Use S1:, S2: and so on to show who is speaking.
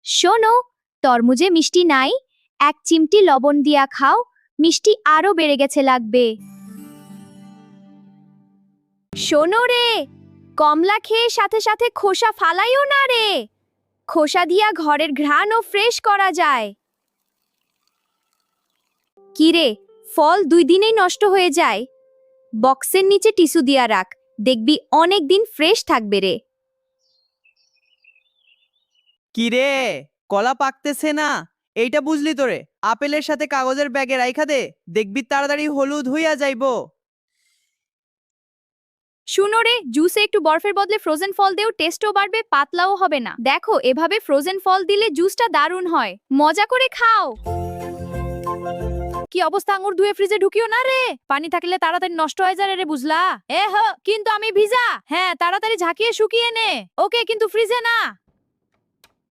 S1: শোনো, তরমুজে মিষ্টি নাই, এক চিমটি লবণ দিয়া খাও, মিষ্টি আরো বেড়ে গেছে লাগবে। শোনো রে, কমলা খেয়ে সাথে সাথে খোসা ফালাইও না রে। খোসা দিয়া ঘরের ঘ্রাণও ফ্রেশ করা যায়। কি রে, ফল 2 দিনেই নষ্ট হয়ে যায়। বক্সের নিচে টিস্যু দিয়া রাখ, দেখবি অনেক দিন ফ্রেশ থাকবে রে।
S2: কি রে, কলা পাকতেছে না? এইটা বুঝলি তোরে? আপেলের সাথে কাগজের ব্যাগে রাইখা দে, দেখবি তাড়াতাড়ি হলুদ হইয়া যাইবো।
S1: শুনো রে, জুসে একটু বরফের বদলে ফ্রোজেন ফল দেও, টেস্টও বাড়বে, পাতলাও হবে না। দেখো, এভাবে ফ্রোজেন ফল দিলে জুসটা দারুণ হয়। মজা করে খাও। কি অবস্থা, আঙুর ধুয়ে ফ্রিজে ঢুকিও না রে, পানি থাকলে তাড়াতাড়ি নষ্ট হয়ে যায় রে, বুঝলা? কিন্তু আমি ভিজা। হ্যাঁ, তাড়াতাড়ি ঝাঁকিয়ে শুকিয়ে নে। ওকে, কিন্তু ফ্রিজে না।